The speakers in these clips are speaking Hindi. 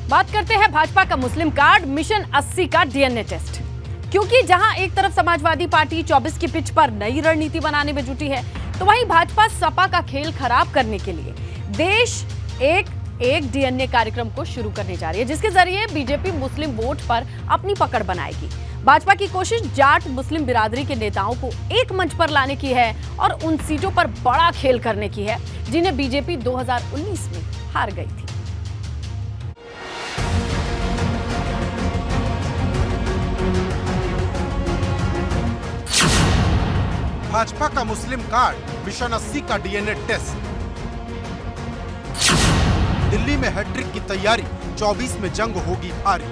बात करते हैं भाजपा का मुस्लिम कार्ड मिशन 80 का डीएनए टेस्ट। क्योंकि जहां एक तरफ समाजवादी पार्टी 24 की पिच पर नई रणनीति बनाने में जुटी है, तो वहीं भाजपा सपा का खेल खराब करने के लिए देश एक डीएनए कार्यक्रम को शुरू करने जा रही है, जिसके जरिए बीजेपी मुस्लिम वोट पर अपनी पकड़ बनाएगी। भाजपा की कोशिश जाट मुस्लिम बिरादरी के नेताओं को एक मंच पर लाने की है और उन सीटों पर बड़ा खेल करने की है जिन्हें बीजेपी 2019 में हार गई थी। भाजपा का मुस्लिम कार्ड मिशन 80 का डीएनए टेस्ट। दिल्ली में हैट्रिक की तैयारी, 24 में जंग होगी भारी।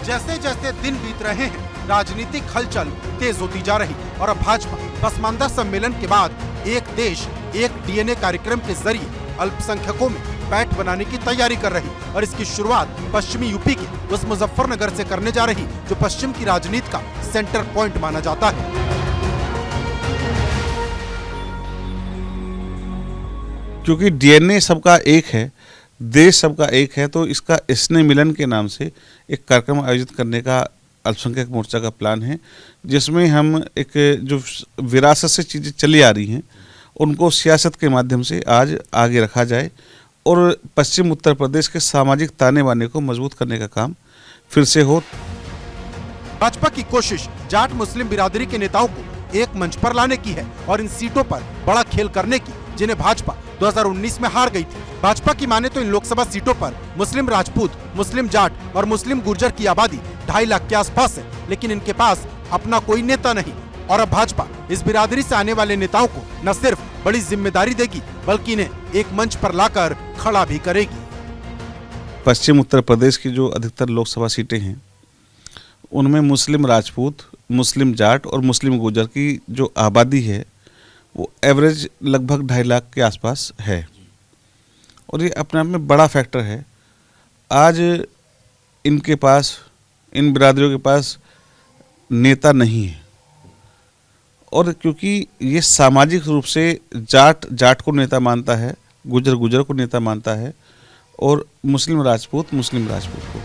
जैसे जैसे दिन बीत रहे हैं, राजनीतिक हलचल तेज होती जा रही और अब भाजपा पसमानदा सम्मेलन के बाद एक देश एक डीएनए कार्यक्रम के जरिए अल्पसंख्यकों में पैठ बनाने की तैयारी कर रही और इसकी शुरुआत पश्चिमी यूपी के उस मुजफ्फरनगर से करने जा रही जो पश्चिम की राजनीति का सेंटर पॉइंट माना जाता है। क्योंकि डीएनए सबका एक है, देश सबका एक है, तो इसका स्नेह मिलन के नाम से एक कार्यक्रम आयोजित करने का अल्पसंख्यक मोर्चा का प्लान है, जिसमें हम एक जो विरासत से चीज़ें चली आ रही हैं उनको सियासत के माध्यम से आज आगे रखा जाए और पश्चिम उत्तर प्रदेश के सामाजिक ताने बाने को मजबूत करने का काम फिर से हो। भाजपा की कोशिश जाट मुस्लिम बिरादरी के नेताओं को एक मंच पर लाने की है और इन सीटों पर बड़ा खेल करने की जिन्हें भाजपा 2019 में हार गई थी। भाजपा की माने तो इन लोकसभा सीटों पर मुस्लिम राजपूत, मुस्लिम जाट और मुस्लिम गुर्जर की आबादी 2.5 लाख के आसपास है, लेकिन इनके पास अपना कोई नेता नहीं और अब भाजपा इस बिरादरी से आने वाले नेताओं को न सिर्फ बड़ी जिम्मेदारी देगी बल्कि इन्हें एक मंच पर लाकर खड़ा भी करेगी। पश्चिम उत्तर प्रदेश की जो अधिकतर लोकसभा सीटें हैं उनमें मुस्लिम राजपूत, मुस्लिम जाट और मुस्लिम गुर्जर की जो आबादी है वो एवरेज लगभग 2.5 लाख के आसपास है और ये अपने आप में बड़ा फैक्टर है। आज इनके पास, इन बिरादरियों के पास नेता नहीं है और क्योंकि ये सामाजिक रूप से जाट को नेता मानता है, गुर्जर को नेता मानता है और मुस्लिम राजपूत को।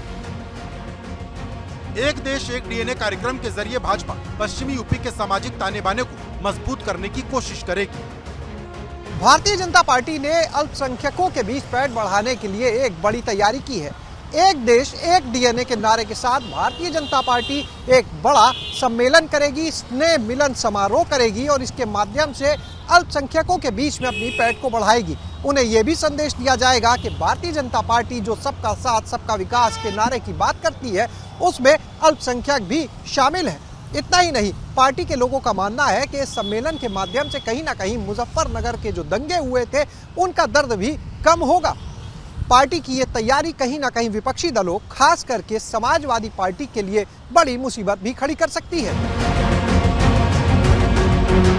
एक देश एक डीएनए कार्यक्रम के जरिए भाजपा पश्चिमी यूपी के सामाजिक ताने बाने को मजबूत करने की कोशिश करेगी। भारतीय जनता पार्टी ने अल्पसंख्यकों के बीच पैठ बढ़ाने के लिए एक बड़ी तैयारी की है। एक देश एक डीएनए के नारे के साथ भारतीय जनता पार्टी एक बड़ा सम्मेलन करेगी, स्नेह मिलन समारोह करेगी और इसके माध्यम से अल्पसंख्यकों के बीच में अपनी पैठ को बढ़ाएगी। उन्हें यह भी संदेश दिया जाएगा कि भारतीय जनता पार्टी जो सबका साथ सबका विकास के नारे की बात करती है उसमें अल्पसंख्यक भी शामिल है। इतना ही नहीं, पार्टी के लोगों का मानना है कि इस सम्मेलन के माध्यम से कहीं ना कहीं मुजफ्फरनगर के जो दंगे हुए थे उनका दर्द भी कम होगा। पार्टी की ये तैयारी कहीं ना कहीं विपक्षी दलों, खास करके समाजवादी पार्टी के लिए बड़ी मुसीबत भी खड़ी कर सकती है।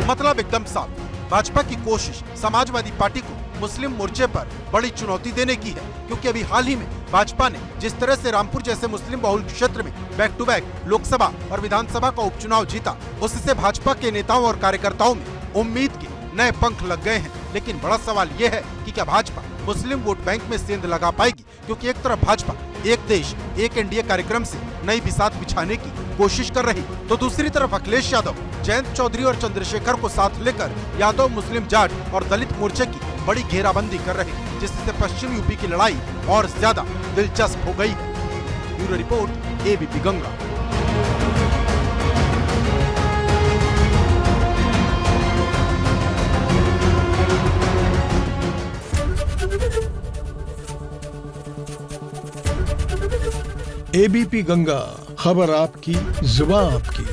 मतलब एकदम साफ, भाजपा की कोशिश समाजवादी पार्टी को मुस्लिम मोर्चे पर बड़ी चुनौती देने की है, क्योंकि अभी हाल ही में भाजपा ने जिस तरह से रामपुर जैसे मुस्लिम बहुल क्षेत्र में बैक टू बैक लोकसभा और विधानसभा का उपचुनाव जीता, उससे भाजपा के नेताओं और कार्यकर्ताओं में उम्मीद के नए पंख लग गए हैं। लेकिन बड़ा सवाल ये है कि क्या भाजपा मुस्लिम वोट बैंक में सेंध लगा पाएगी, क्योंकि एक तरफ भाजपा एक देश एक एनडीए कार्यक्रम से नई बिसात बिछाने की कोशिश कर रही, तो दूसरी तरफ अखिलेश यादव, जयंत चौधरी और चंद्रशेखर को साथ लेकर यादव मुस्लिम जाट और दलित मोर्चे की बड़ी घेराबंदी कर रहे, जिससे पश्चिम यूपी की लड़ाई और ज्यादा दिलचस्प हो गई है। Bureau report, ABP Ganga. ABP Ganga, खबर आपकी, जुबान आपकी।